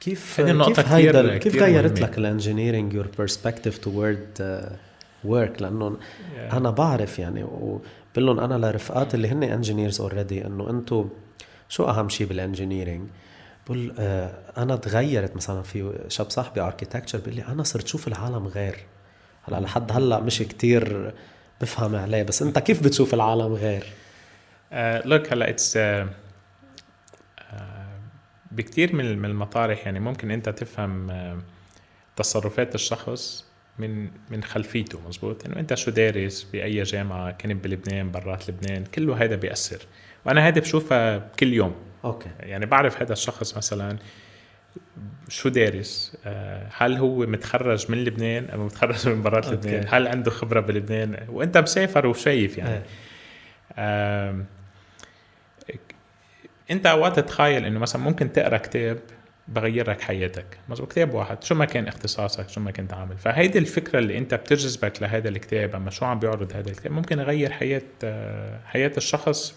هذه النقطة كتير كيف كتير غيرت مهمة. لك الانجينيرينج your perspective toward work؟ لأنه أنا بعرف يعني وبقول لهم أنا لرفقات اللي هن engineers already إنه أنتوا شو أهم شيء بالانجينيرينج. بقول أنا تغيرت. مثلا في شاب صاحبي architecture بيقول لي أنا صرت شوف العالم غير. هلا لحد هلا مش كتير بفهم عليه، بس أنت كيف بتشوف العالم غير؟ look هلا it's بكتير من المطارح يعني ممكن انت تفهم تصرفات الشخص من خلفيته. مزبوط انه انت شو دارس باي جامعة، كنت بلبنان برات لبنان، كله هذا بيأثر. وانا هذا بشوفها كل يوم. أوكي. يعني بعرف هذا الشخص مثلا شو دارس، هل هو متخرج من لبنان او متخرج من برات لبنان، هل عنده خبرة بلبنان وانت مسافر وشايف يعني. انت اوقات تتخيل انه مثلا ممكن تقرا كتاب بغير لك حياتك. مظبوط، كتاب واحد شو ما كان اختصاصك، شو ما كنت عامل، فهيدي الفكره اللي انت بتجذبك لهذا الكتاب، اما شو عم بيعرض هذا الكتاب ممكن يغير حياه الشخص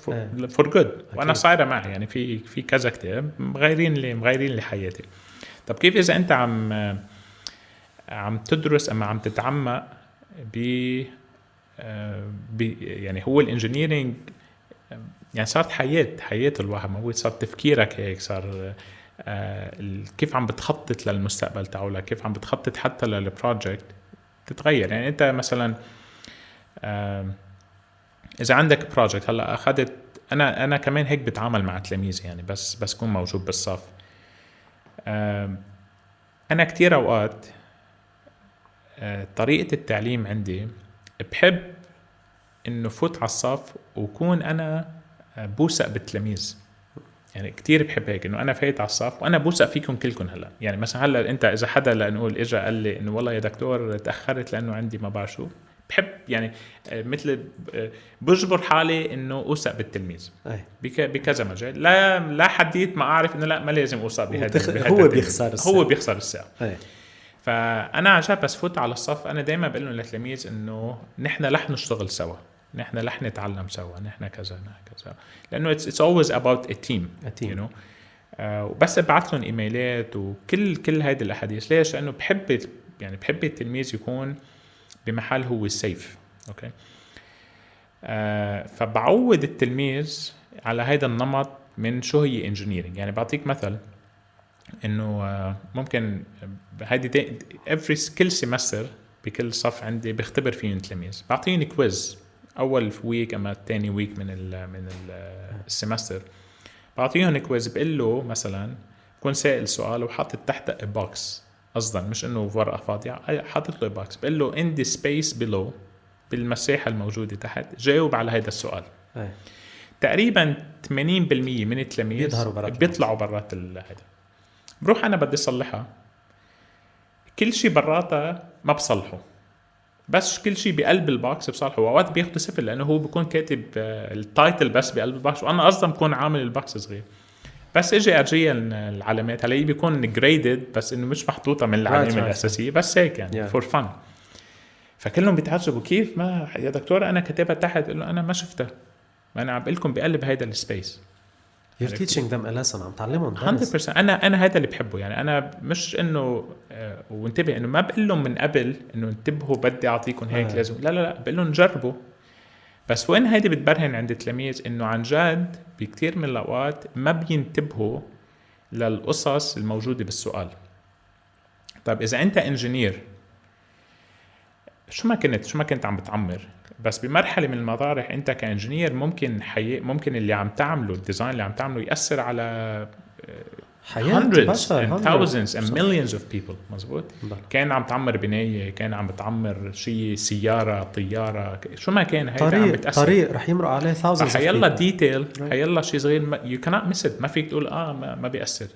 فور جود. وانا صايره معي يعني في كذا كتاب مغيرين لي حياتي. طب كيف اذا انت عم تدرس اما عم تتعمق يعني هو الانجينيرينج يعني صارت حياة الواحد موجود، صار تفكيرك هيك، صار كيف عم بتخطط للمستقبل تاعولك، كيف عم بتخطط حتى للبروجكت تتغير. يعني انت مثلا اذا عندك بروجكت هلا اخذت، انا كمان هيك بتعامل مع تلاميذي يعني، بس كون موجود بالصف. انا كتير اوقات طريقة التعليم عندي بحب انه فوت على الصف وكون انا بوثق بالتلاميذ. يعني كتير بحب هيك انه انا فايت على الصف وانا بوثق فيكم كلكم. هلا يعني مثلا هلا انت اذا حدا لنقول اجى قال لي انه والله يا دكتور تاخرت لانه عندي ما بعرف شو، بحب يعني مثل بجبر حالي انه اوثق بالتلميذ بكذا مجال. لا حديت ما اعرف انه لا ما لازم اوثق بهذا هو بيخسر الساعه. فانا عشان بس فوت على الصف انا دائما بقول لهم للتلاميذ انه نحن رح نشتغل سوا، نحن رح نتعلم سوا، نحن كذا كذا، لانه it's always about a team. you know. وبس ابعث لهم ايميلات وكل هيدي الاحاديث. ليش؟ لانه بحب التلميذ يكون بمحل هو سيف. اوكي. فبعود التلميذ على هيدا النمط من شو هي انجينيرينج. يعني بعطيك مثل انه ممكن هيدي كل سيمستر بكل صف عندي بختبر فيهم تلاميذ، بعطيهم كويز اول ويك اما الثاني ويك من السيمستر، بعطيهم كويز بقول له مثلا بكون سائل سؤال وحاطط تحت بوكس، قصدا مش انه ورقه فاضيه، حاطط له بوكس بقول له in the space below، بالمساحه الموجوده تحت جاوب على هذا السؤال. تقريبا 80% من التلاميذ بيطلعوا برات هذا. بروح انا بدي اصلحها، كل شيء براتها ما بصلحه، بس كل شيء بقلب الباكس بصالحه. وأوقات بياخد صفر لأنه هو بيكون كاتب التايتل بس بقلب الباكس، وأنا أصلا بكون عامل الباكس صغير، بس إجي أرجيها العلامات هلاقي بيكون جريدد بس إنه مش محطوطة من العلامة الأساسية، بس هيك يعني فور فن. فكلهم بيتعجبوا كيف ما يا دكتور أنا كتبها تحت، قل له أنا ما شفتها، ما أنا عم بقلكم بقلب هيدا السبيس. You're teaching them a lesson، عم تعلمهم 100%. أنا هذا اللي بحبه. يعني أنا مش إنه وانتبه إنه ما بقول لهم من قبل إنه انتبهوا بدي أعطيكم هيك لازم، لا بقول لهم جربوا. بس وين هيدي بتبرهن عند التلاميذ إنه عن جد بكتير من الأوقات ما بينتبهوا للقصص الموجودة بالسؤال. طيب إذا أنت إنجينير شو ما كنت عم بتعمر، بس بمرحلة من المطارح أنت كإنجينير ممكن اللي عم تعمله، الديزاين اللي عم تعمله يأثر على hundreds and thousands and millions of people. مزبوط. كان عم تعمر بناية، كان عم بتعمر شيء، سيارة، طيارة، شو ما كان، هيدا عم بتأثر. طريق رح يمرق عليه thousands of people. حيلا ديتيل، حيلا شيء صغير you cannot miss it. ما فيك تقول ما بيأثر.